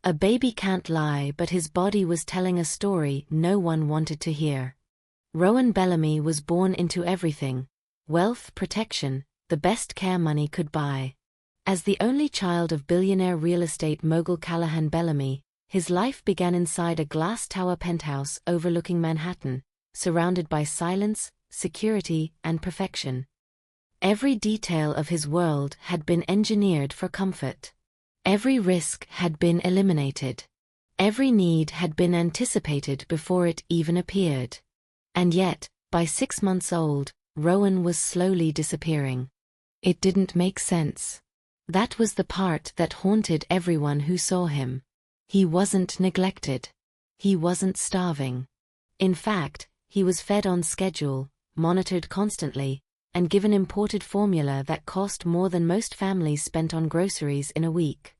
A baby can't lie, but his body was telling a story no one wanted to hear. Rowan Bellamy was born into everything: wealth, protection, the best care money could buy. As the only child of billionaire real estate mogul Callahan Bellamy, his life began inside a glass tower penthouse overlooking Manhattan, surrounded by silence, security, and perfection. Every detail of his world had been engineered for comfort. Every risk had been eliminated. Every need had been anticipated before it even appeared. And yet, by 6 months old, Rowan was slowly disappearing. It didn't make sense. That was the part that haunted everyone who saw him. He wasn't neglected. He wasn't starving. In fact, he was fed on schedule, monitored constantly, and given imported formula that cost more than most families spent on groceries in a week.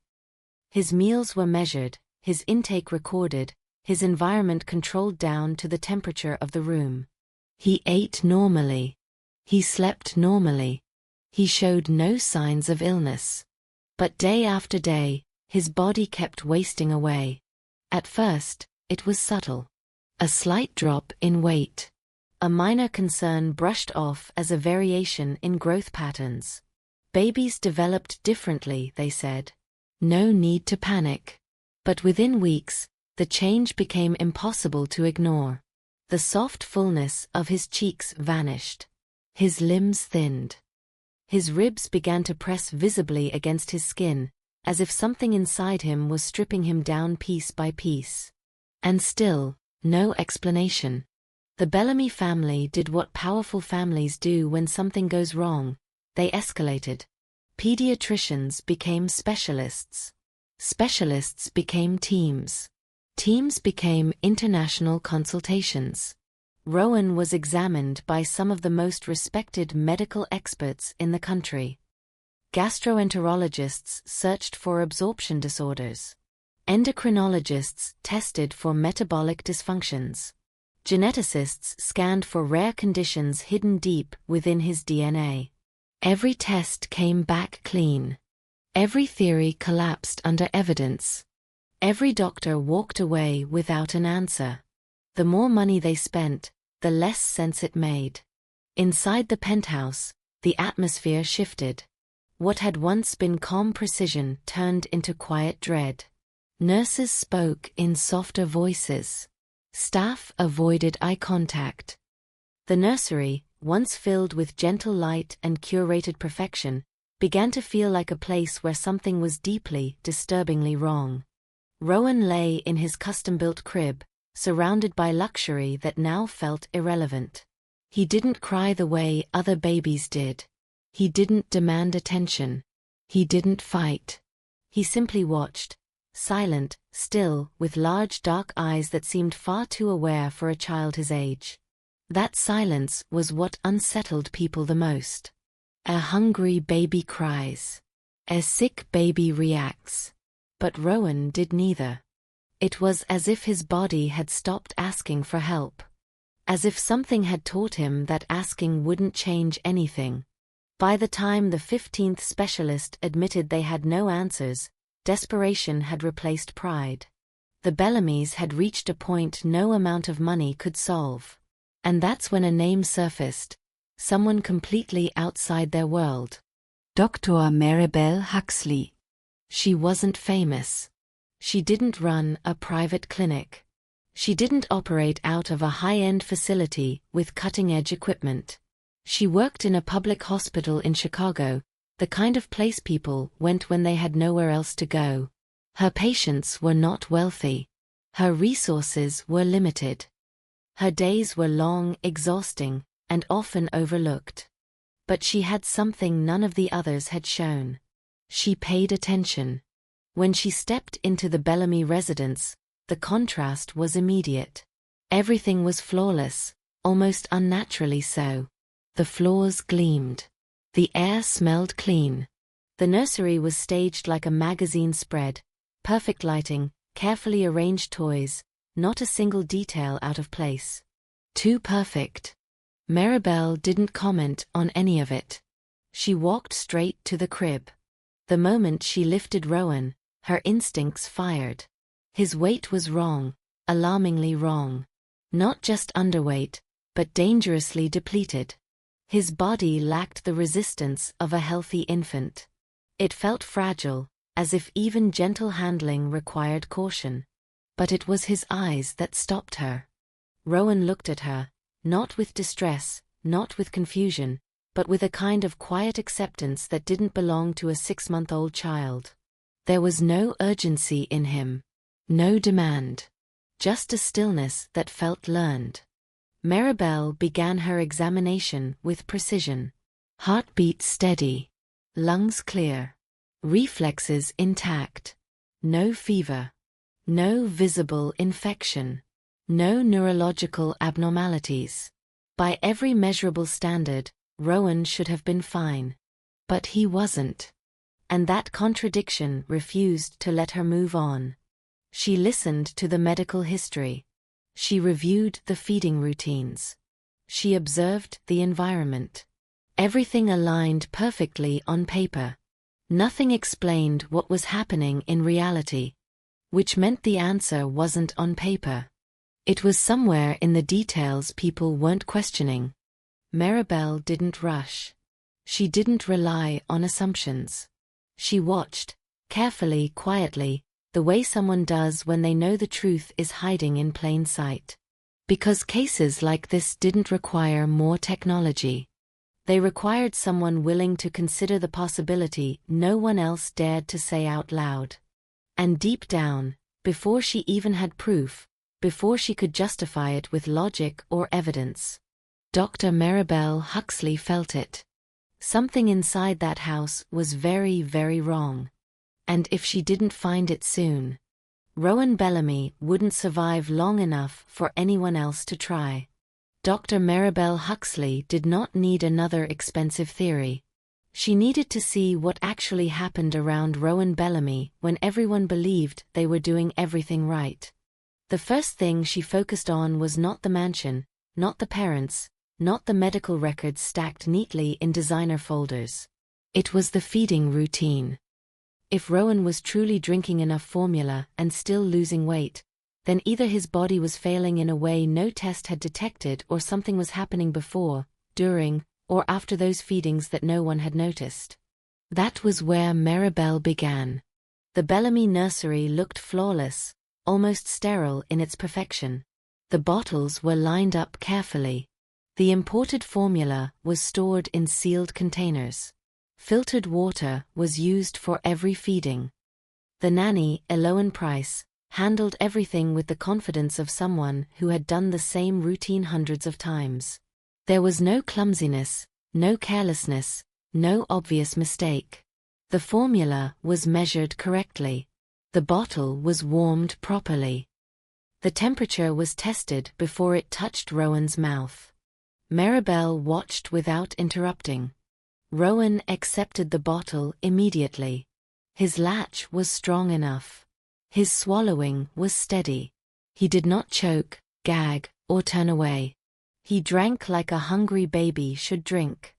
His meals were measured, his intake recorded, his environment controlled down to the temperature of the room. He ate normally. He slept normally. He showed no signs of illness. But day after day, his body kept wasting away. At first, it was subtle. A slight drop in weight. A minor concern brushed off as a variation in growth patterns. Babies developed differently, they said. No need to panic. But within weeks, the change became impossible to ignore. The soft fullness of his cheeks vanished. His limbs thinned. His ribs began to press visibly against his skin, as if something inside him was stripping him down piece by piece. And still, no explanation. The Bellamy family did what powerful families do when something goes wrong: they escalated. Pediatricians became specialists. Specialists became teams. Teams became international consultations. Rowan was examined by some of the most respected medical experts in the country. Gastroenterologists searched for absorption disorders. Endocrinologists tested for metabolic dysfunctions. Geneticists scanned for rare conditions hidden deep within his DNA. Every test came back clean. Every theory collapsed under evidence. Every doctor walked away without an answer. The more money they spent, the less sense it made. Inside the penthouse, the atmosphere shifted. What had once been calm precision turned into quiet dread. Nurses spoke in softer voices. Staff avoided eye contact. The nursery, once filled with gentle light and curated perfection, began to feel like a place where something was deeply, disturbingly wrong. Rowan lay in his custom-built crib, surrounded by luxury that now felt irrelevant. He didn't cry the way other babies did. He didn't demand attention. He didn't fight. He simply watched, silent, still, with large dark eyes that seemed far too aware for a child his age. That silence was what unsettled people the most. A hungry baby cries. A sick baby reacts. But Rowan did neither. It was as if his body had stopped asking for help. As if something had taught him that asking wouldn't change anything. By the time the 15th specialist admitted they had no answers, desperation had replaced pride. The Bellamys had reached a point no amount of money could solve. And that's when a name surfaced. Someone completely outside their world. Dr. Maribel Huxley. She wasn't famous. She didn't run a private clinic. She didn't operate out of a high-end facility with cutting-edge equipment. She worked in a public hospital in Chicago, the kind of place people went when they had nowhere else to go. Her patients were not wealthy. Her resources were limited. Her days were long, exhausting, and often overlooked. But she had something none of the others had shown. She paid attention. When she stepped into the Bellamy residence, the contrast was immediate. Everything was flawless, almost unnaturally so. The floors gleamed. The air smelled clean. The nursery was staged like a magazine spread. Perfect lighting, carefully arranged toys, not a single detail out of place. Too perfect. Maribel didn't comment on any of it. She walked straight to the crib. The moment she lifted Rowan, her instincts fired. His weight was wrong, alarmingly wrong. Not just underweight, but dangerously depleted. His body lacked the resistance of a healthy infant. It felt fragile, as if even gentle handling required caution. But it was his eyes that stopped her. Rowan looked at her, not with distress, not with confusion, but with a kind of quiet acceptance that didn't belong to a 6-month-old child. There was no urgency in him. No demand. Just a stillness that felt learned. Maribel began her examination with precision. Heartbeat steady. Lungs clear. Reflexes intact. No fever. No visible infection. No neurological abnormalities. By every measurable standard, Rowan should have been fine. But he wasn't. And that contradiction refused to let her move on. She listened to the medical history. She reviewed the feeding routines. She observed the environment. Everything aligned perfectly on paper. Nothing explained what was happening in reality. Which meant the answer wasn't on paper. It was somewhere in the details people weren't questioning. Maribel didn't rush. She didn't rely on assumptions. She watched, carefully, quietly, the way someone does when they know the truth is hiding in plain sight. Because cases like this didn't require more technology. They required someone willing to consider the possibility no one else dared to say out loud. And deep down, before she even had proof, before she could justify it with logic or evidence, Dr. Maribel Huxley felt it. Something inside that house was very, very wrong. And if she didn't find it soon, Rowan Bellamy wouldn't survive long enough for anyone else to try. Dr. Maribel Huxley did not need another expensive theory. She needed to see what actually happened around Rowan Bellamy when everyone believed they were doing everything right. The first thing she focused on was not the mansion, not the parents, not the medical records stacked neatly in designer folders. It was the feeding routine. If Rowan was truly drinking enough formula and still losing weight, then either his body was failing in a way no test had detected or something was happening before, during, or after those feedings that no one had noticed. That was where Maribel began. The Bellamy nursery looked flawless, almost sterile in its perfection. The bottles were lined up carefully. The imported formula was stored in sealed containers. Filtered water was used for every feeding. The nanny, Eloan Price, handled everything with the confidence of someone who had done the same routine hundreds of times. There was no clumsiness, no carelessness, no obvious mistake. The formula was measured correctly. The bottle was warmed properly. The temperature was tested before it touched Rowan's mouth. Maribel watched without interrupting. Rowan accepted the bottle immediately. His latch was strong enough. His swallowing was steady. He did not choke, gag, or turn away. He drank like a hungry baby should drink.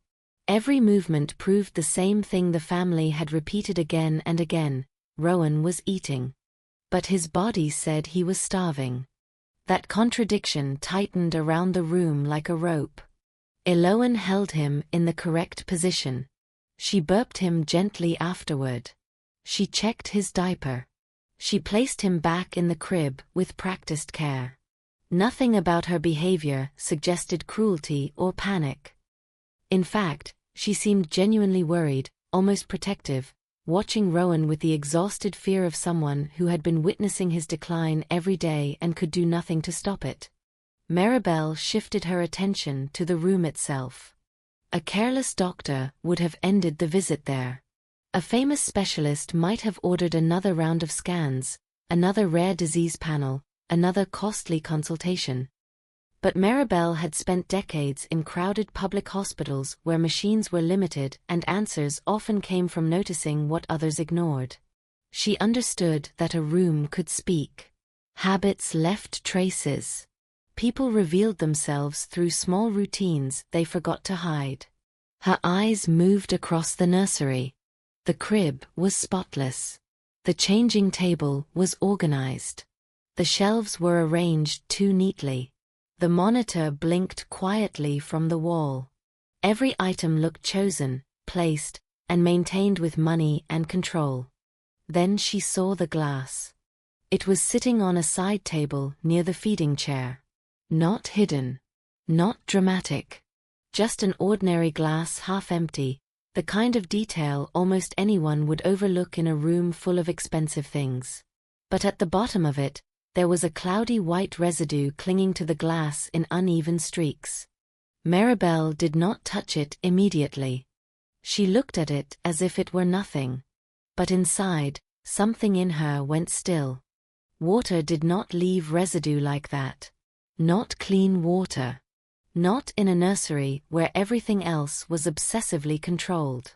Every movement proved the same thing the family had repeated again and again: Rowan was eating. But his body said he was starving. That contradiction tightened around the room like a rope. Eloan held him in the correct position. She burped him gently afterward. She checked his diaper. She placed him back in the crib with practiced care. Nothing about her behavior suggested cruelty or panic. In fact, she seemed genuinely worried, almost protective, watching Rowan with the exhausted fear of someone who had been witnessing his decline every day and could do nothing to stop it. Maribel shifted her attention to the room itself. A careless doctor would have ended the visit there. A famous specialist might have ordered another round of scans, another rare disease panel, another costly consultation. But Maribel had spent decades in crowded public hospitals where machines were limited and answers often came from noticing what others ignored. She understood that a room could speak. Habits left traces. People revealed themselves through small routines they forgot to hide. Her eyes moved across the nursery. The crib was spotless. The changing table was organized. The shelves were arranged too neatly. The monitor blinked quietly from the wall. Every item looked chosen, placed, and maintained with money and control. Then she saw the glass. It was sitting on a side table near the feeding chair. Not hidden. Not dramatic. Just an ordinary glass half empty, the kind of detail almost anyone would overlook in a room full of expensive things. But at the bottom of it, there was a cloudy white residue clinging to the glass in uneven streaks. Maribel did not touch it immediately. She looked at it as if it were nothing. But inside, something in her went still. Water did not leave residue like that. Not clean water. Not in a nursery where everything else was obsessively controlled.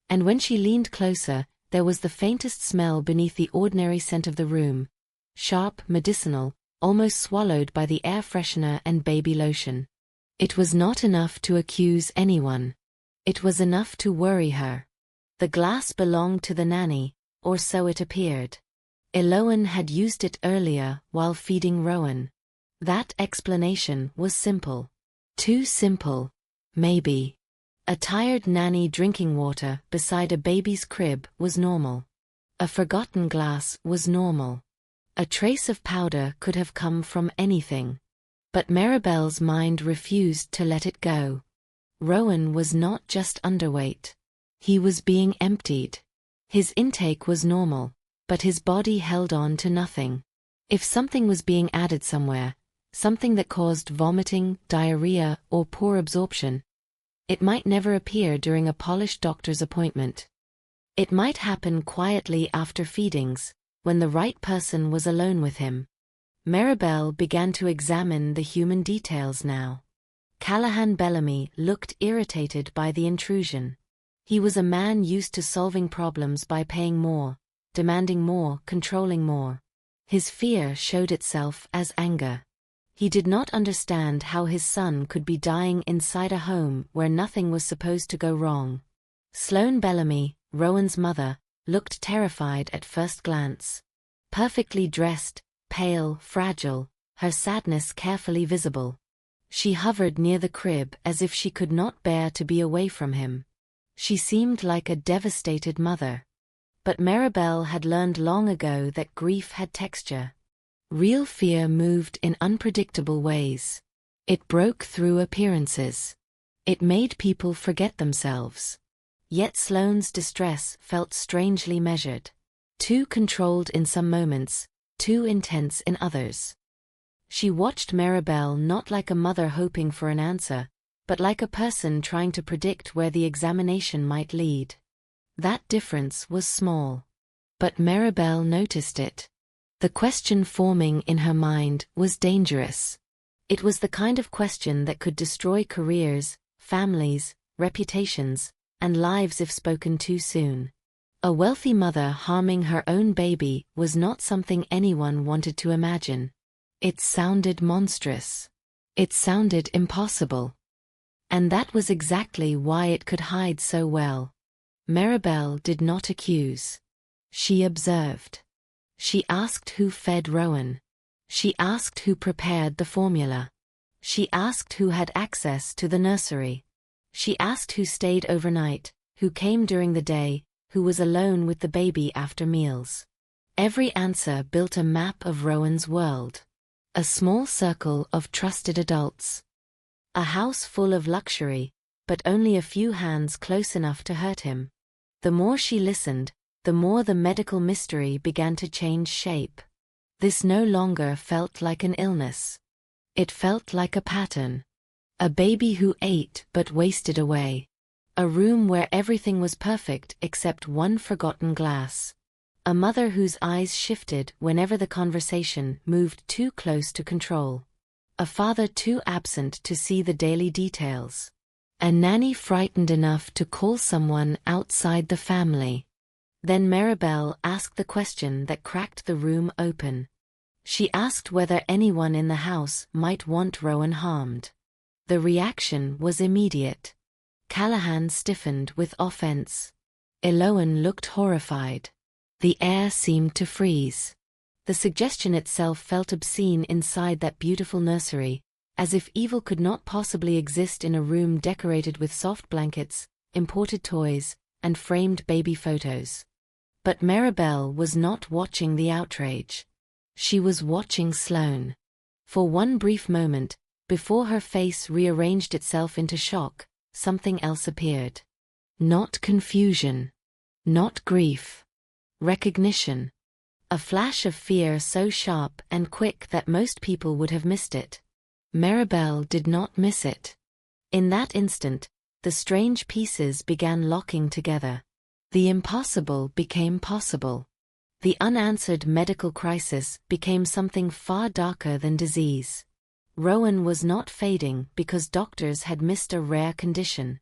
And when she leaned closer, there was the faintest smell beneath the ordinary scent of the room. Sharp, medicinal, almost swallowed by the air freshener and baby lotion. It was not enough to accuse anyone. It was enough to worry her. The glass belonged to the nanny, or so it appeared. Eloan had used it earlier while feeding Rowan. That explanation was simple. Too simple, maybe. A tired nanny drinking water beside a baby's crib was normal. A forgotten glass was normal. A trace of powder could have come from anything. But Maribel's mind refused to let it go. Rowan was not just underweight. He was being emptied. His intake was normal, but his body held on to nothing. If something was being added somewhere, something that caused vomiting, diarrhea, or poor absorption, it might never appear during a polished doctor's appointment. It might happen quietly after feedings, when the right person was alone with him. Maribel began to examine the human details now. Callahan Bellamy looked irritated by the intrusion. He was a man used to solving problems by paying more, demanding more, controlling more. His fear showed itself as anger. He did not understand how his son could be dying inside a home where nothing was supposed to go wrong. Sloane Bellamy, Rowan's mother, looked terrified at first glance. Perfectly dressed, pale, fragile, her sadness carefully visible. She hovered near the crib as if she could not bear to be away from him. She seemed like a devastated mother. But Maribel had learned long ago that grief had texture. Real fear moved in unpredictable ways. It broke through appearances. It made people forget themselves. Yet Sloane's distress felt strangely measured. Too controlled in some moments, too intense in others. She watched Maribel not like a mother hoping for an answer, but like a person trying to predict where the examination might lead. That difference was small. But Maribel noticed it. The question forming in her mind was dangerous. It was the kind of question that could destroy careers, families, reputations, and lives if spoken too soon. A wealthy mother harming her own baby was not something anyone wanted to imagine. It sounded monstrous. It sounded impossible. And that was exactly why it could hide so well. Maribel did not accuse. She observed. She asked who fed Rowan. She asked who prepared the formula. She asked who had access to the nursery. She asked who stayed overnight, who came during the day, who was alone with the baby after meals. Every answer built a map of Rowan's world. A small circle of trusted adults. A house full of luxury, but only a few hands close enough to hurt him. The more she listened, the more the medical mystery began to change shape. This no longer felt like an illness. It felt like a pattern. A baby who ate but wasted away. A room where everything was perfect except one forgotten glass. A mother whose eyes shifted whenever the conversation moved too close to control. A father too absent to see the daily details. A nanny frightened enough to call someone outside the family. Then Maribel asked the question that cracked the room open. She asked whether anyone in the house might want Rowan harmed. The reaction was immediate. Callahan stiffened with offense. Eloan looked horrified. The air seemed to freeze. The suggestion itself felt obscene inside that beautiful nursery, as if evil could not possibly exist in a room decorated with soft blankets, imported toys, and framed baby photos. But Maribel was not watching the outrage. She was watching Sloane. For one brief moment, before her face rearranged itself into shock, something else appeared. Not confusion. Not grief. Recognition. A flash of fear so sharp and quick that most people would have missed it. Maribel did not miss it. In that instant, the strange pieces began locking together. The impossible became possible. The unanswered medical crisis became something far darker than disease. Rowan was not fading because doctors had missed a rare condition.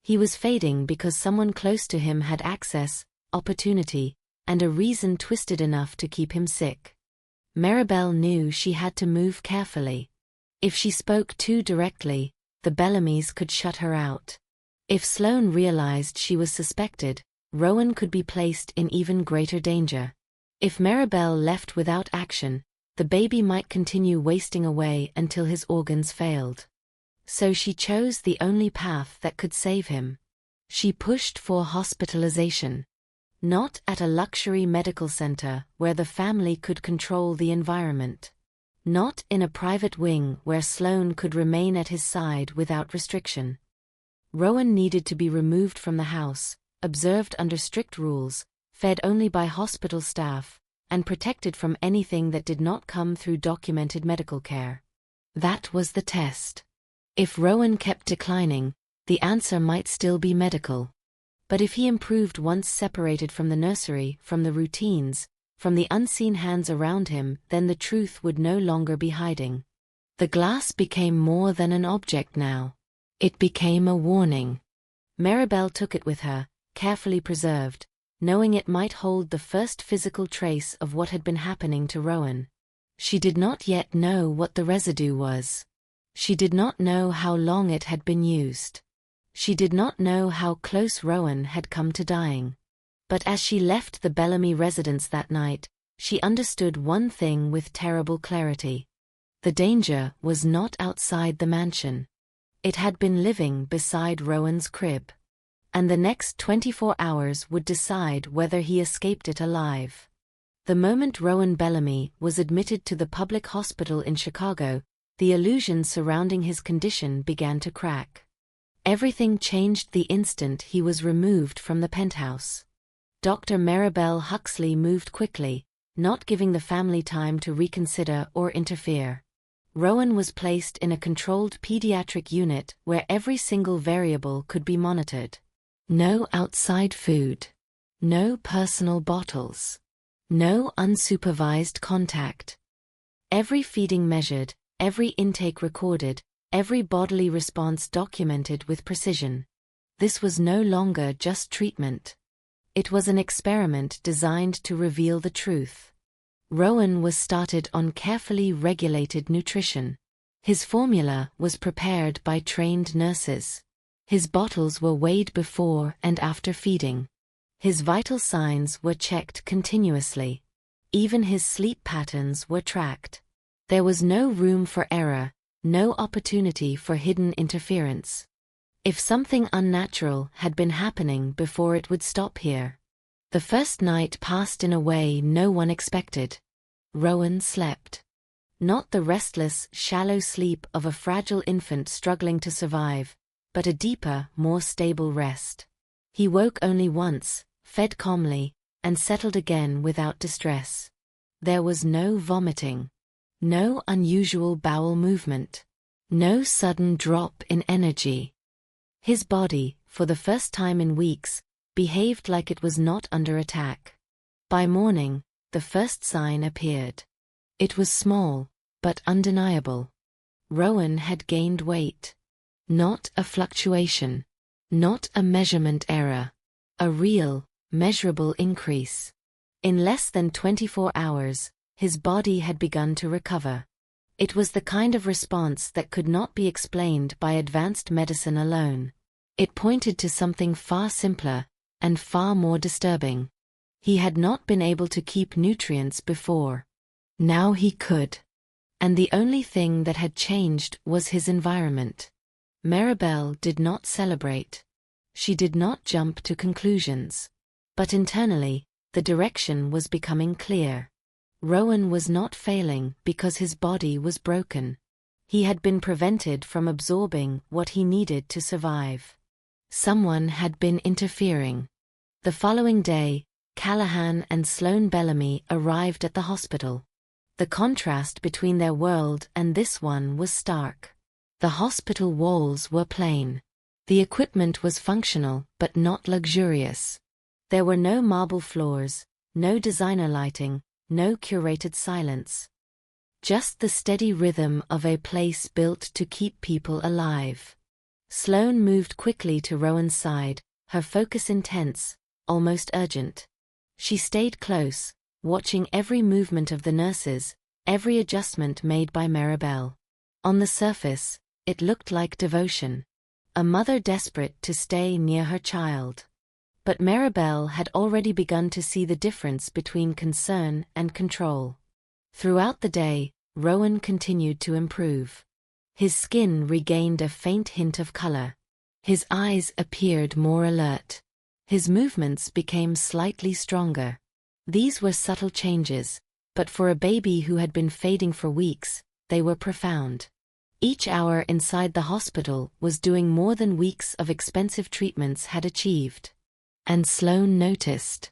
He was fading because someone close to him had access, opportunity, and a reason twisted enough to keep him sick. Maribel knew she had to move carefully. If she spoke too directly, the Bellamys could shut her out. If Sloane realized she was suspected, Rowan could be placed in even greater danger. If Maribel left without action, the baby might continue wasting away until his organs failed. So she chose the only path that could save him. She pushed for hospitalization. Not at a luxury medical center where the family could control the environment. Not in a private wing where Sloane could remain at his side without restriction. Rowan needed to be removed from the house, observed under strict rules, fed only by hospital staff, and protected from anything that did not come through documented medical care. That was the test. If Rowan kept declining, the answer might still be medical. But if he improved once separated from the nursery, from the routines, from the unseen hands around him, then the truth would no longer be hiding. The glass became more than an object now. It became a warning. Maribel took it with her, carefully preserved, knowing it might hold the first physical trace of what had been happening to Rowan. She did not yet know what the residue was. She did not know how long it had been used. She did not know how close Rowan had come to dying. But as she left the Bellamy residence that night, she understood one thing with terrible clarity. The danger was not outside the mansion. It had been living beside Rowan's crib. And the next 24 hours would decide whether he escaped it alive. The moment Rowan Bellamy was admitted to the public hospital in Chicago, the illusions surrounding his condition began to crack. Everything changed the instant he was removed from the penthouse. Dr. Maribel Huxley moved quickly, not giving the family time to reconsider or interfere. Rowan was placed in a controlled pediatric unit where every single variable could be monitored. No outside food. No personal bottles. No unsupervised contact. Every feeding measured, every intake recorded, every bodily response documented with precision. This was no longer just treatment. It was an experiment designed to reveal the truth. Rowan was started on carefully regulated nutrition. His formula was prepared by trained nurses. His bottles were weighed before and after feeding. His vital signs were checked continuously. Even his sleep patterns were tracked. There was no room for error, no opportunity for hidden interference. If something unnatural had been happening before, it would stop here. The first night passed in a way no one expected. Rowan slept. Not the restless, shallow sleep of a fragile infant struggling to survive, but a deeper, more stable rest. He woke only once, fed calmly, and settled again without distress. There was no vomiting. No unusual bowel movement. No sudden drop in energy. His body, for the first time in weeks, behaved like it was not under attack. By morning, the first sign appeared. It was small, but undeniable. Rowan had gained weight. Not a fluctuation. Not a measurement error. A real, measurable increase. In less than 24 hours, his body had begun to recover. It was the kind of response that could not be explained by advanced medicine alone. It pointed to something far simpler, and far more disturbing. He had not been able to keep nutrients before. Now he could. And the only thing that had changed was his environment. Maribel did not celebrate. She did not jump to conclusions. But internally, the direction was becoming clear. Rowan was not failing because his body was broken. He had been prevented from absorbing what he needed to survive. Someone had been interfering. The following day, Callahan and Sloane Bellamy arrived at the hospital. The contrast between their world and this one was stark. The hospital walls were plain. The equipment was functional but not luxurious. There were no marble floors, no designer lighting, no curated silence. Just the steady rhythm of a place built to keep people alive. Sloane moved quickly to Rowan's side, her focus intense, almost urgent. She stayed close, watching every movement of the nurses, every adjustment made by Maribel. On the surface, it looked like devotion. A mother desperate to stay near her child. But Maribel had already begun to see the difference between concern and control. Throughout the day, Rowan continued to improve. His skin regained a faint hint of color. His eyes appeared more alert. His movements became slightly stronger. These were subtle changes, but for a baby who had been fading for weeks, they were profound. Each hour inside the hospital was doing more than weeks of expensive treatments had achieved. And Sloane noticed.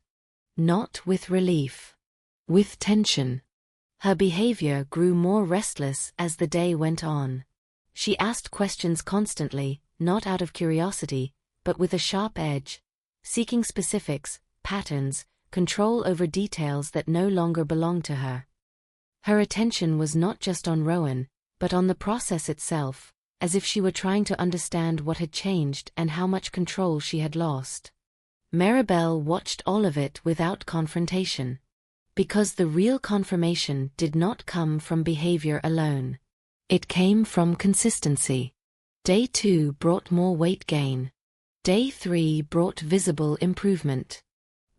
Not with relief. With tension. Her behavior grew more restless as the day went on. She asked questions constantly, not out of curiosity, but with a sharp edge, seeking specifics, patterns, control over details that no longer belonged to her. Her attention was not just on Rowan, but on the process itself, as if she were trying to understand what had changed and how much control she had lost. Maribel watched all of it without confrontation. Because the real confirmation did not come from behavior alone. It came from consistency. Day 2 brought more weight gain. Day 3 brought visible improvement.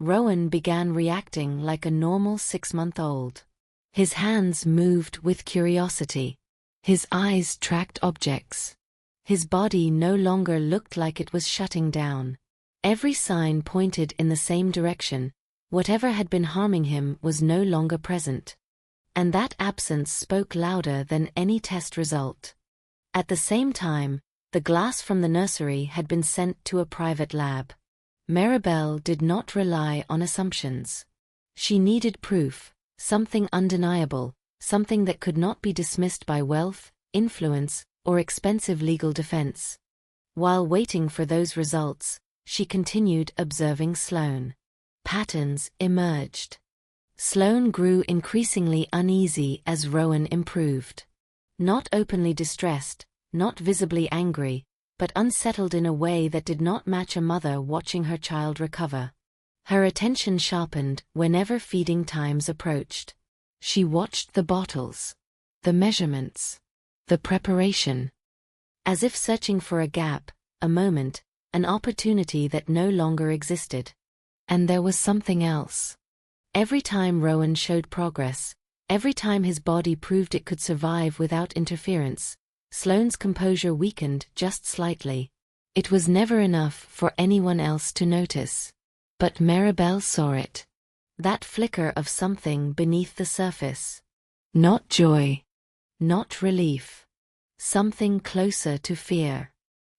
Rowan began reacting like a normal 6-month-old. His hands moved with curiosity. His eyes tracked objects. His body no longer looked like it was shutting down. Every sign pointed in the same direction. Whatever had been harming him was no longer present. And that absence spoke louder than any test result. At the same time, the glass from the nursery had been sent to a private lab. Maribel did not rely on assumptions. She needed proof, something undeniable, something that could not be dismissed by wealth, influence, or expensive legal defense. While waiting for those results, she continued observing Sloane. Patterns emerged. Sloane grew increasingly uneasy as Rowan improved. Not openly distressed, not visibly angry, but unsettled in a way that did not match a mother watching her child recover. Her attention sharpened whenever feeding times approached. She watched the bottles, the measurements, the preparation. As if searching for a gap, a moment, an opportunity that no longer existed. And there was something else. Every time Rowan showed progress, every time his body proved it could survive without interference, Sloane's composure weakened just slightly. It was never enough for anyone else to notice. But Maribel saw it. That flicker of something beneath the surface. Not joy. Not relief. Something closer to fear.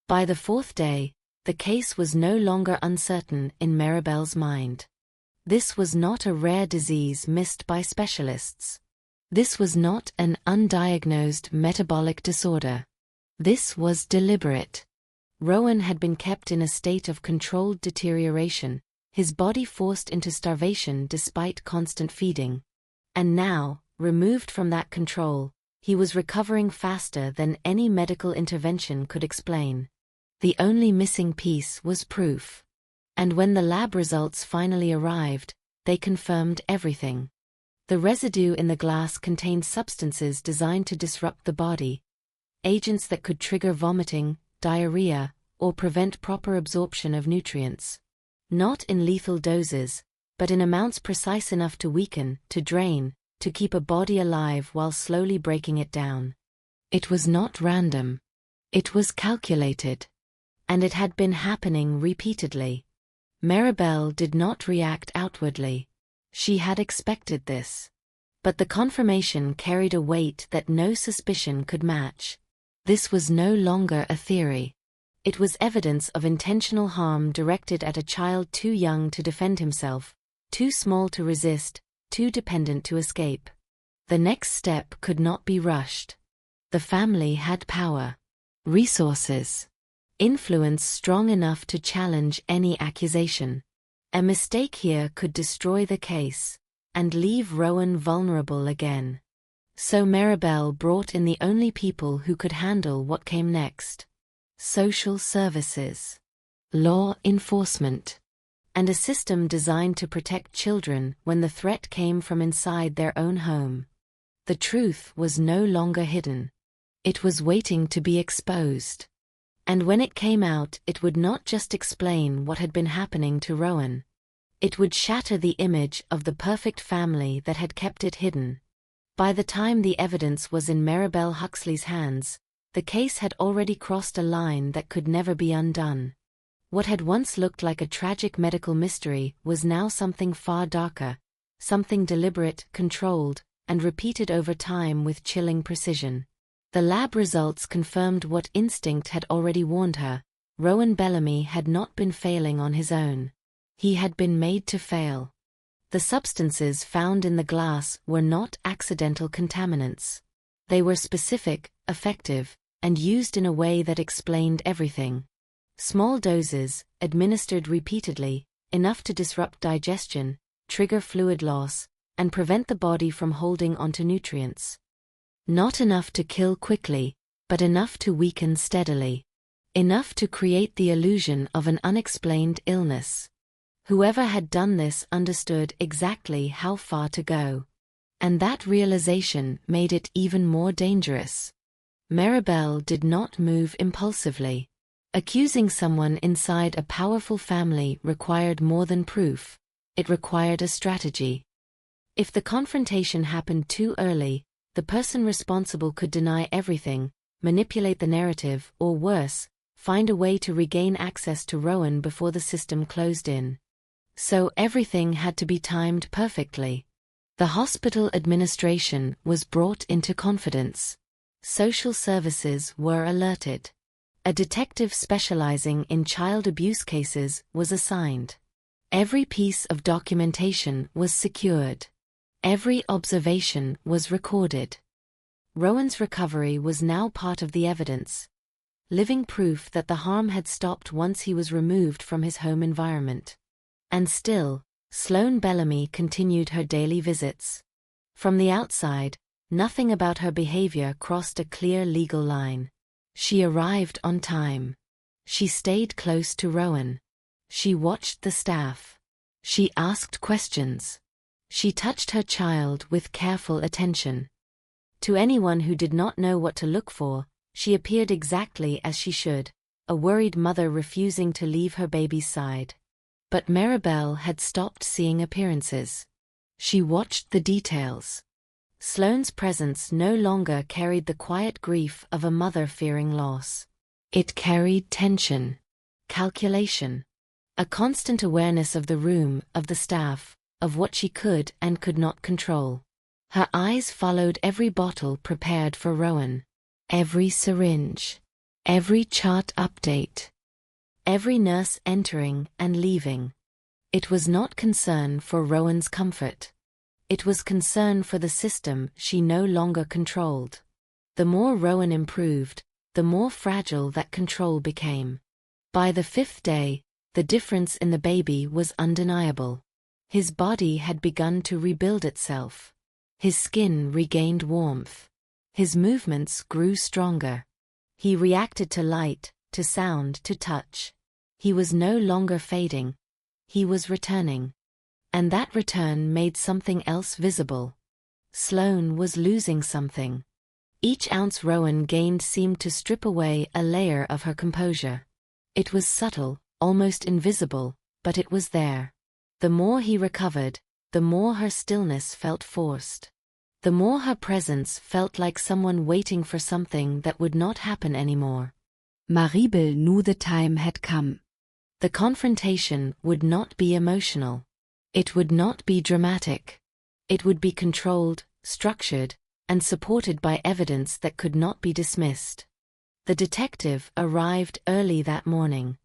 By the 4th day, the case was no longer uncertain in Maribel's mind. This was not a rare disease missed by specialists. This was not an undiagnosed metabolic disorder. This was deliberate. Rowan had been kept in a state of controlled deterioration, his body forced into starvation despite constant feeding. And now, removed from that control, he was recovering faster than any medical intervention could explain. The only missing piece was proof. And when the lab results finally arrived, they confirmed everything. The residue in the glass contained substances designed to disrupt the body, agents that could trigger vomiting, diarrhea, or prevent proper absorption of nutrients. Not in lethal doses, but in amounts precise enough to weaken, to drain, to keep a body alive while slowly breaking it down. It was not random. It was calculated. And it had been happening repeatedly. Maribel did not react outwardly. She had expected this. But the confirmation carried a weight that no suspicion could match. This was no longer a theory. It was evidence of intentional harm directed at a child too young to defend himself, too small to resist, too dependent to escape. The next step could not be rushed. The family had power, resources, influence strong enough to challenge any accusation. A mistake here could destroy the case, and leave Rowan vulnerable again. So Maribel brought in the only people who could handle what came next. Social services, law enforcement, and a system designed to protect children when the threat came from inside their own home. The truth was no longer hidden. It was waiting to be exposed. And when it came out, it would not just explain what had been happening to Rowan. It would shatter the image of the perfect family that had kept it hidden. By the time the evidence was in Maribel Huxley's hands, the case had already crossed a line that could never be undone. What had once looked like a tragic medical mystery was now something far darker, something deliberate, controlled, and repeated over time with chilling precision. The lab results confirmed what instinct had already warned her. Rowan Bellamy had not been failing on his own. He had been made to fail. The substances found in the glass were not accidental contaminants. They were specific, effective, and used in a way that explained everything. Small doses, administered repeatedly, enough to disrupt digestion, trigger fluid loss, and prevent the body from holding onto nutrients. Not enough to kill quickly, but enough to weaken steadily. Enough to create the illusion of an unexplained illness. Whoever had done this understood exactly how far to go. And that realization made it even more dangerous. Maribel did not move impulsively. Accusing someone inside a powerful family required more than proof. It required a strategy. If the confrontation happened too early, the person responsible could deny everything, manipulate the narrative, or worse, find a way to regain access to Rowan before the system closed in. So everything had to be timed perfectly. The hospital administration was brought into confidence. Social services were alerted. A detective specializing in child abuse cases was assigned. Every piece of documentation was secured. Every observation was recorded. Rowan's recovery was now part of the evidence. Living proof that the harm had stopped once he was removed from his home environment. And still, Sloane Bellamy continued her daily visits. From the outside, nothing about her behavior crossed a clear legal line. She arrived on time. She stayed close to Rowan. She watched the staff. She asked questions. She touched her child with careful attention. To anyone who did not know what to look for, she appeared exactly as she should, a worried mother refusing to leave her baby's side. But Maribel had stopped seeing appearances. She watched the details. Sloane's presence no longer carried the quiet grief of a mother fearing loss. It carried tension, calculation, a constant awareness of the room, of the staff, of what she could and could not control. Her eyes followed every bottle prepared for Rowan, every syringe, every chart update, every nurse entering and leaving. It was not concern for Rowan's comfort. It was concern for the system she no longer controlled. The more Rowan improved, the more fragile that control became. By the 5th day, the difference in the baby was undeniable. His body had begun to rebuild itself. His skin regained warmth. His movements grew stronger. He reacted to light, to sound, to touch. He was no longer fading. He was returning. And that return made something else visible. Sloane was losing something. Each ounce Rowan gained seemed to strip away a layer of her composure. It was subtle, almost invisible, but it was there. The more he recovered, the more her stillness felt forced. the more her presence felt like someone waiting for something that would not happen anymore. Maribel knew the time had come. The confrontation would not be emotional. It would not be dramatic. It would be controlled, structured, and supported by evidence that could not be dismissed. The detective arrived early that morning.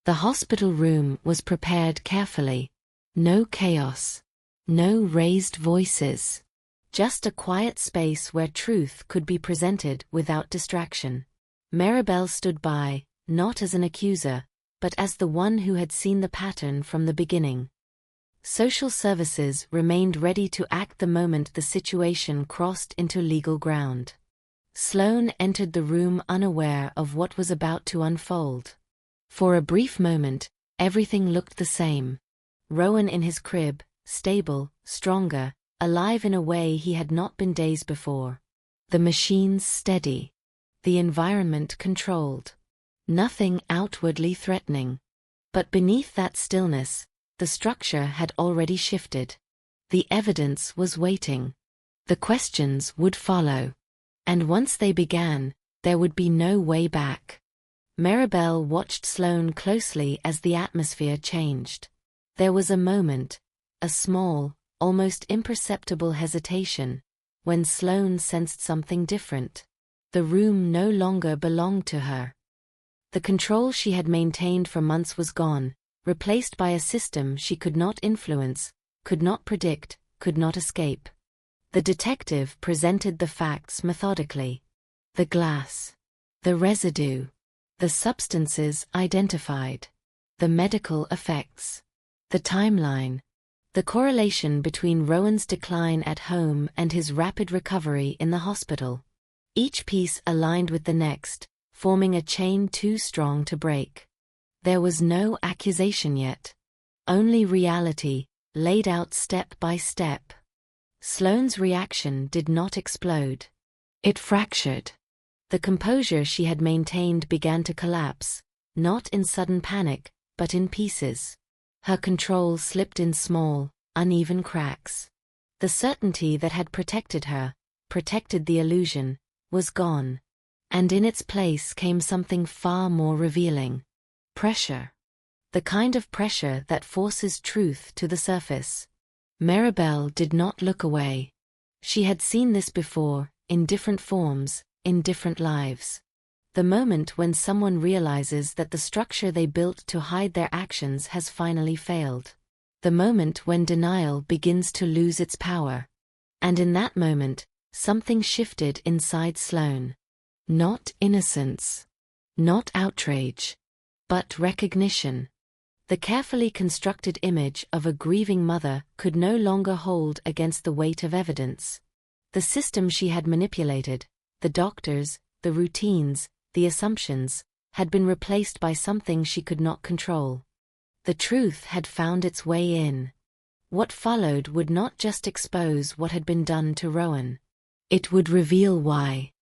The hospital room was prepared carefully. No chaos. No raised voices. Just a quiet space where truth could be presented without distraction. Maribel stood by, not as an accuser, but as the one who had seen the pattern from the beginning. Social services remained ready to act the moment the situation crossed into legal ground. Sloane entered the room unaware of what was about to unfold. For a brief moment, everything looked the same. Rowan in his crib, stable, stronger, alive in a way he had not been days before. The machines steady. The environment controlled. Nothing outwardly threatening. But beneath that stillness, the structure had already shifted. The evidence was waiting. The questions would follow. And once they began, there would be no way back. Maribel watched Sloane closely as the atmosphere changed. There was a moment, a small, almost imperceptible hesitation, when Sloane sensed something different. The room no longer belonged to her. The control she had maintained for months was gone, replaced by a system she could not influence, could not predict, could not escape. The detective presented the facts methodically. The glass. The residue. The substances identified. The medical effects. The timeline. The correlation between Rowan's decline at home and his rapid recovery in the hospital. Each piece aligned with the next, forming a chain too strong to break. There was no accusation yet. Only reality, laid out step by step. Sloane's reaction did not explode. It fractured. The composure she had maintained began to collapse, not in sudden panic, but in pieces. Her control slipped in small, uneven cracks. The certainty that had protected her, protected the illusion, was gone. And in its place came something far more revealing. Pressure. The kind of pressure that forces truth to the surface. Maribel did not look away. She had seen this before, in different forms, in different lives. The moment when someone realizes that the structure they built to hide their actions has finally failed. The moment when denial begins to lose its power. And in that moment, something shifted inside Sloane. Not innocence. Not outrage. But recognition. The carefully constructed image of a grieving mother could no longer hold against the weight of evidence. The system she had manipulated, the doctors, the routines, the assumptions, had been replaced by something she could not control. The truth had found its way in. What followed would not just expose what had been done to Rowan. It would reveal why.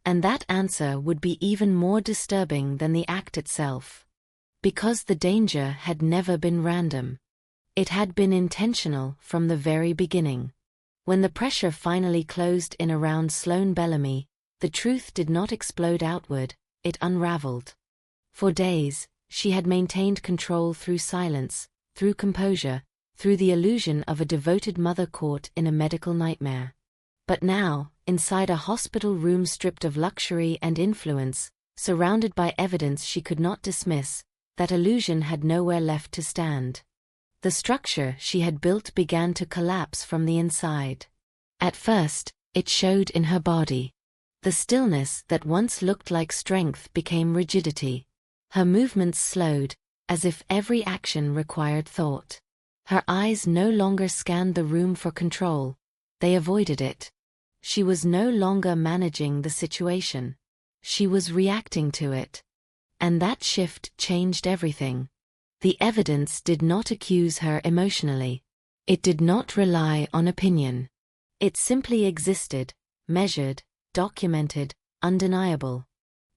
And that answer would be even more disturbing than the act itself. Because the danger had never been random. It had been intentional from the very beginning. When the pressure finally closed in around Sloane Bellamy, the truth did not explode outward, it unraveled. For days, she had maintained control through silence, through composure, through the illusion of a devoted mother caught in a medical nightmare. But now, inside a hospital room stripped of luxury and influence, surrounded by evidence she could not dismiss, that illusion had nowhere left to stand. The structure she had built began to collapse from the inside. At first, it showed in her body. The stillness that once looked like strength became rigidity. Her movements slowed, as if every action required thought. Her eyes no longer scanned the room for control. They avoided it. She was no longer managing the situation. She was reacting to it. And that shift changed everything. The evidence did not accuse her emotionally. It did not rely on opinion. It simply existed, measured, documented, undeniable.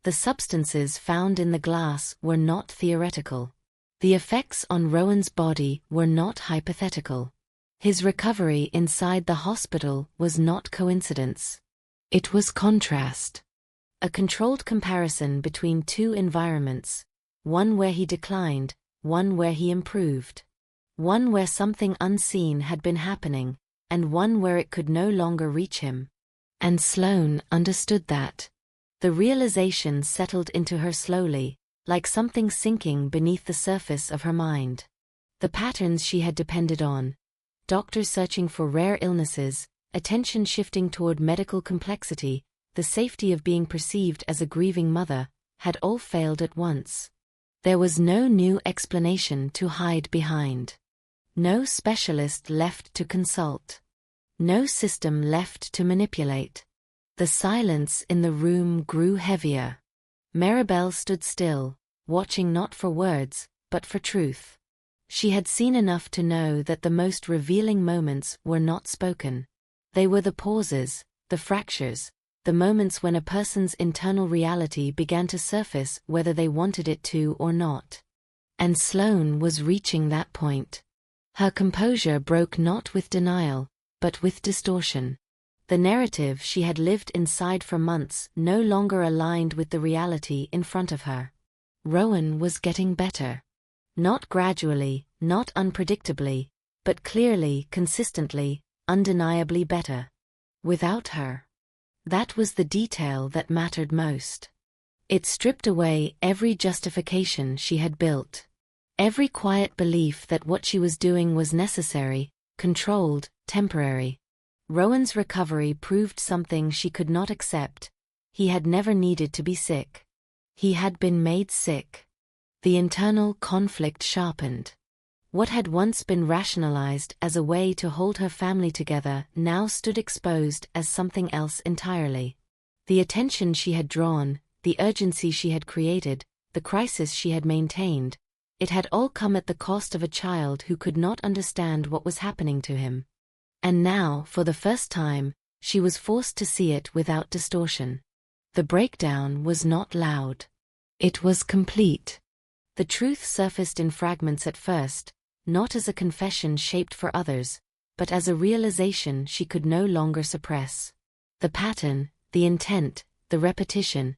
The substances found in the glass were not theoretical. The effects on Rowan's body were not hypothetical. His recovery inside the hospital was not coincidence. It was contrast. A controlled comparison between two environments, one where he declined, one where he improved. One where something unseen had been happening, and one where it could no longer reach him. And Sloane understood that. The realization settled into her slowly, like something sinking beneath the surface of her mind. The patterns she had depended on, doctors searching for rare illnesses, attention shifting toward medical complexity, the safety of being perceived as a grieving mother, had all failed at once. There was no new explanation to hide behind. No specialist left to consult. No system left to manipulate. The silence in the room grew heavier. Maribel stood still, watching not for words, but for truth. She had seen enough to know that the most revealing moments were not spoken. They were the pauses, the fractures, the moments when a person's internal reality began to surface whether they wanted it to or not. And Sloane was reaching that point. Her composure broke not with denial, but with distortion. The narrative she had lived inside for months no longer aligned with the reality in front of her. Rowan was getting better. Not gradually, not unpredictably, but clearly, consistently, undeniably better. Without her. That was the detail that mattered most. It stripped away every justification she had built. Every quiet belief that what she was doing was necessary, controlled, temporary. Rowan's recovery proved something she could not accept. He had never needed to be sick. He had been made sick. The internal conflict sharpened. What had once been rationalized as a way to hold her family together now stood exposed as something else entirely. The attention she had drawn, the urgency she had created, the crisis she had maintained, it had all come at the cost of a child who could not understand what was happening to him. And now, for the first time, she was forced to see it without distortion. The breakdown was not loud. It was complete. The truth surfaced in fragments at first, not as a confession shaped for others, but as a realization she could no longer suppress. The pattern, the intent, the repetition,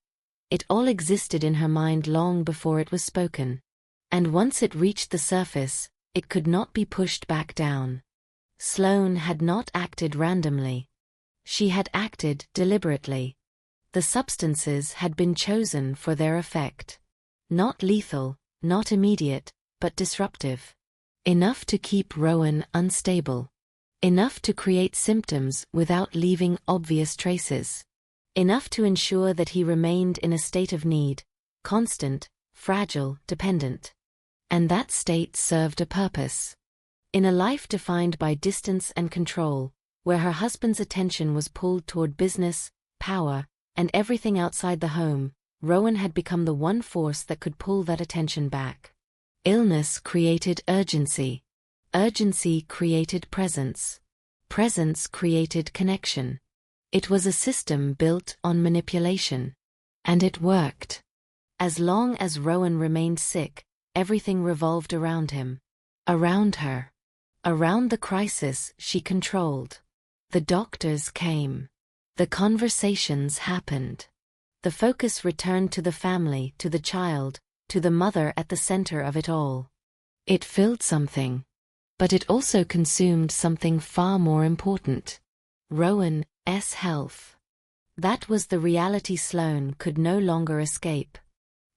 it all existed in her mind long before it was spoken. And once it reached the surface, it could not be pushed back down. Sloane had not acted randomly. She had acted deliberately. The substances had been chosen for their effect. Not lethal, not immediate, but disruptive. Enough to keep Rowan unstable. Enough to create symptoms without leaving obvious traces. Enough to ensure that he remained in a state of need, constant, fragile, dependent. And that state served a purpose. In a life defined by distance and control, where her husband's attention was pulled toward business, power, and everything outside the home, Rowan had become the one force that could pull that attention back. Illness created urgency. Urgency created presence. Presence created connection. It was a system built on manipulation. And it worked. As long as Rowan remained sick, everything revolved around him. Around her. Around the crisis she controlled. The doctors came. The conversations happened. The focus returned to the family, to the child, to the mother at the center of it all. It filled something. But it also consumed something far more important. Rowan's health. That was the reality Sloane could no longer escape.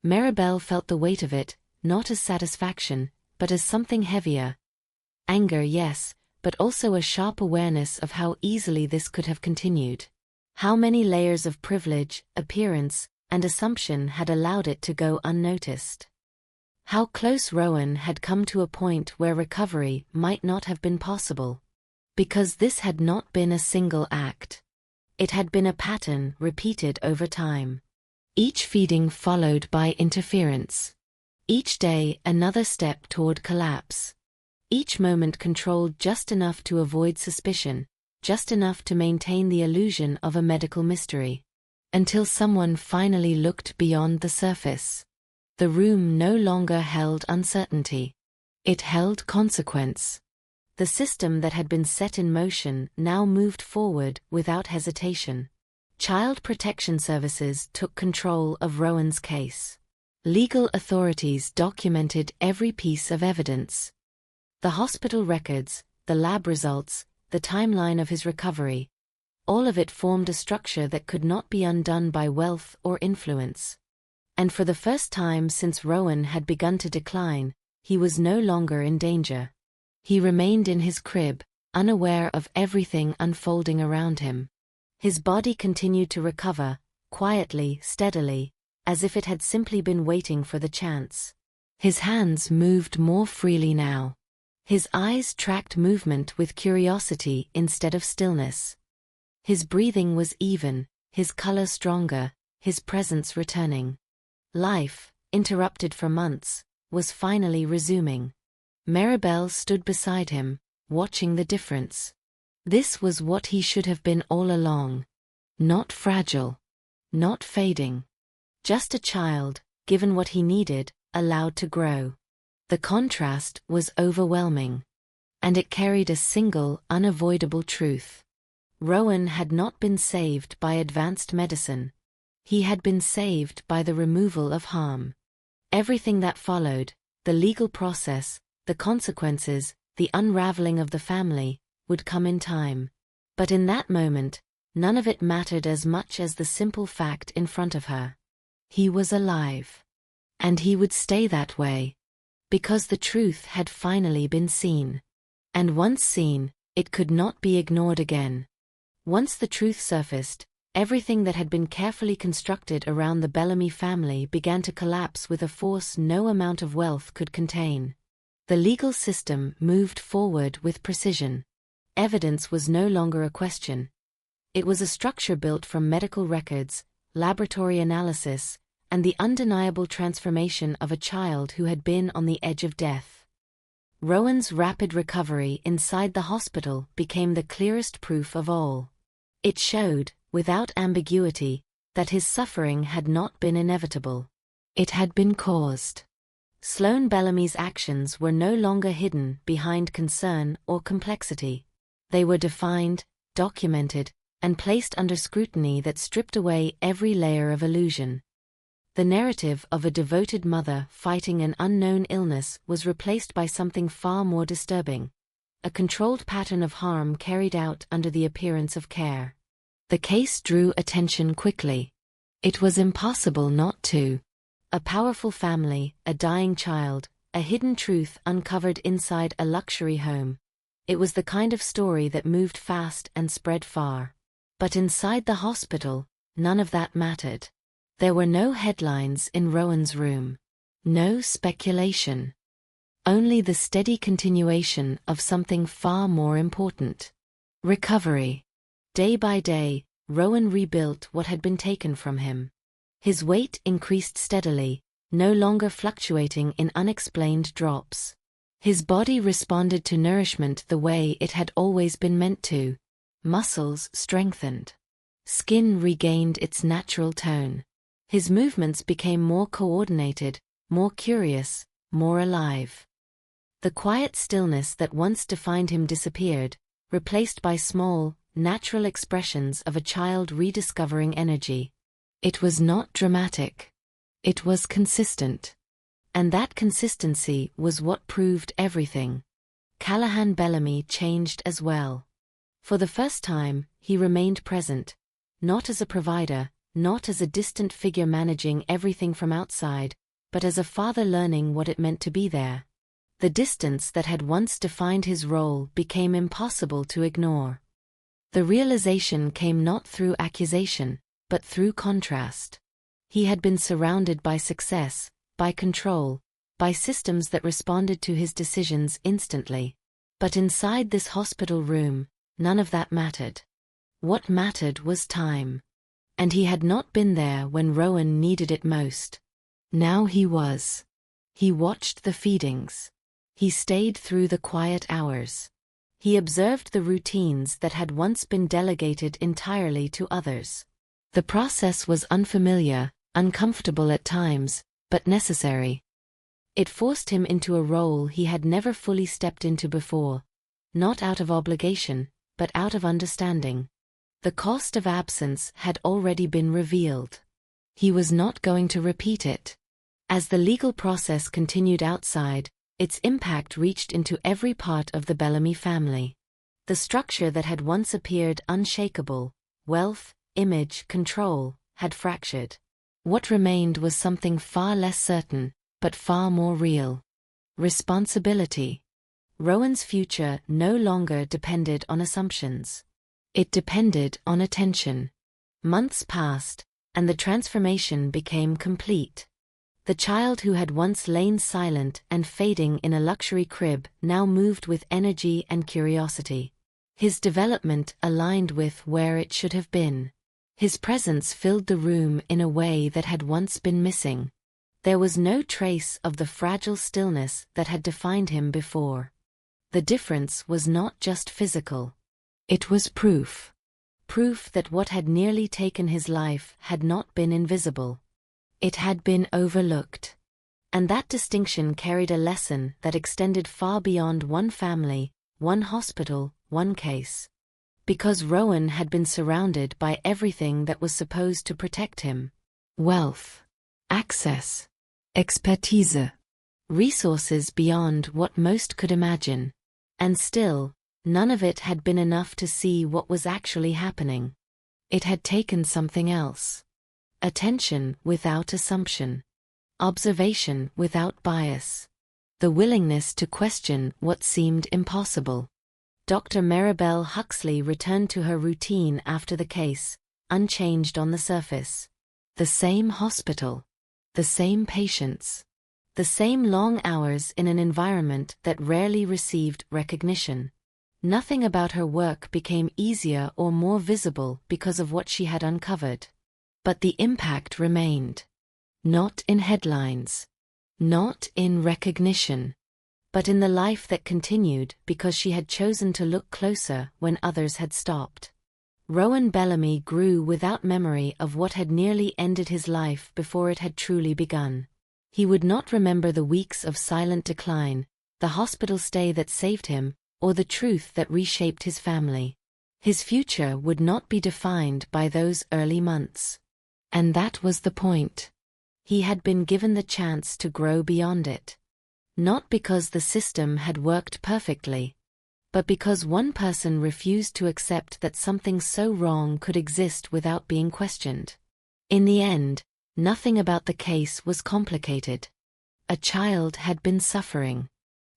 Maribel felt the weight of it, not as satisfaction, but as something heavier. Anger, yes, but also a sharp awareness of how easily this could have continued. How many layers of privilege, appearance, and assumption had allowed it to go unnoticed. How close Rowan had come to a point where recovery might not have been possible. Because this had not been a single act. It had been a pattern repeated over time. Each feeding followed by interference. Each day another step toward collapse. Each moment controlled just enough to avoid suspicion, just enough to maintain the illusion of a medical mystery. Until someone finally looked beyond the surface. The room no longer held uncertainty. It held consequence. The system that had been set in motion now moved forward without hesitation. Child Protection Services took control of Rowan's case. Legal authorities documented every piece of evidence. The hospital records, the lab results, the timeline of his recovery. All of it formed a structure that could not be undone by wealth or influence. And for the first time since Rowan had begun to decline, he was no longer in danger. He remained in his crib, unaware of everything unfolding around him. His body continued to recover, quietly, steadily, as if it had simply been waiting for the chance. His hands moved more freely now. His eyes tracked movement with curiosity instead of stillness. His breathing was even, his color stronger, his presence returning. Life, interrupted for months, was finally resuming. Maribel stood beside him, watching the difference. This was what he should have been all along. Not fragile. Not fading. Just a child, given what he needed, allowed to grow. The contrast was overwhelming. And it carried a single, unavoidable truth. Rowan had not been saved by advanced medicine. He had been saved by the removal of harm. Everything that followed, the legal process, the consequences, the unraveling of the family, would come in time. But in that moment, none of it mattered as much as the simple fact in front of her. He was alive. And he would stay that way. Because the truth had finally been seen. And once seen, it could not be ignored again. Once the truth surfaced, everything that had been carefully constructed around the Bellamy family began to collapse with a force no amount of wealth could contain. The legal system moved forward with precision. Evidence was no longer a question. It was a structure built from medical records, laboratory analysis, and the undeniable transformation of a child who had been on the edge of death. Rowan's rapid recovery inside the hospital became the clearest proof of all. It showed, without ambiguity, that his suffering had not been inevitable. It had been caused. Sloane Bellamy's actions were no longer hidden behind concern or complexity. They were defined, documented, and placed under scrutiny that stripped away every layer of illusion. The narrative of a devoted mother fighting an unknown illness was replaced by something far more disturbing. A controlled pattern of harm carried out under the appearance of care. The case drew attention quickly. It was impossible not to. A powerful family, a dying child, a hidden truth uncovered inside a luxury home. It was the kind of story that moved fast and spread far. But inside the hospital, none of that mattered. There were no headlines in Rowan's room. No speculation. Only the steady continuation of something far more important. Recovery. Day by day, Rowan rebuilt what had been taken from him. His weight increased steadily, no longer fluctuating in unexplained drops. His body responded to nourishment the way it had always been meant to. Muscles strengthened. Skin regained its natural tone. His movements became more coordinated, more curious, more alive. The quiet stillness that once defined him disappeared, replaced by small, natural expressions of a child rediscovering energy. It was not dramatic. It was consistent. And that consistency was what proved everything. Callahan Bellamy changed as well. For the first time, he remained present. Not as a provider, not as a distant figure managing everything from outside, but as a father learning what it meant to be there. The distance that had once defined his role became impossible to ignore. The realization came not through accusation, but through contrast. He had been surrounded by success, by control, by systems that responded to his decisions instantly. But inside this hospital room, none of that mattered. What mattered was time. And he had not been there when Rowan needed it most. Now he was. He watched the feedings. He stayed through the quiet hours. He observed the routines that had once been delegated entirely to others. The process was unfamiliar, uncomfortable at times, but necessary. It forced him into a role he had never fully stepped into before. not out of obligation, but out of understanding. The cost of absence had already been revealed. He was not going to repeat it. As the legal process continued outside, its impact reached into every part of the Bellamy family. The structure that had once appeared unshakable, wealth, image, control, had fractured. What remained was something far less certain, but far more real. Responsibility. Rowan's future no longer depended on assumptions. It depended on attention. Months passed, and the transformation became complete. The child who had once lain silent and fading in a luxury crib now moved with energy and curiosity. His development aligned with where it should have been. His presence filled the room in a way that had once been missing. There was no trace of the fragile stillness that had defined him before. The difference was not just physical. It was proof. Proof that what had nearly taken his life had not been invisible. It had been overlooked. And that distinction carried a lesson that extended far beyond one family, one hospital, one case. Because Rowan had been surrounded by everything that was supposed to protect him. Wealth, access, expertise, resources beyond what most could imagine. And still, none of it had been enough to see what was actually happening. It had taken something else. Attention without assumption. Observation without bias. The willingness to question what seemed impossible. Dr. Maribel Huxley returned to her routine after the case, unchanged on the surface. The same hospital. The same patients. The same long hours in an environment that rarely received recognition. Nothing about her work became easier or more visible because of what she had uncovered. But the impact remained. Not in headlines. Not in recognition. But in the life that continued because she had chosen to look closer when others had stopped. Rowan Bellamy grew without memory of what had nearly ended his life before it had truly begun. He would not remember the weeks of silent decline, the hospital stay that saved him, or the truth that reshaped his family. His future would not be defined by those early months. And that was the point. He had been given the chance to grow beyond it. Not because the system had worked perfectly, but because one person refused to accept that something so wrong could exist without being questioned. In the end, nothing about the case was complicated. A child had been suffering.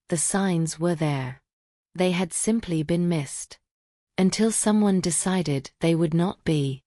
The signs were there. They had simply been missed. Until someone decided they would not be.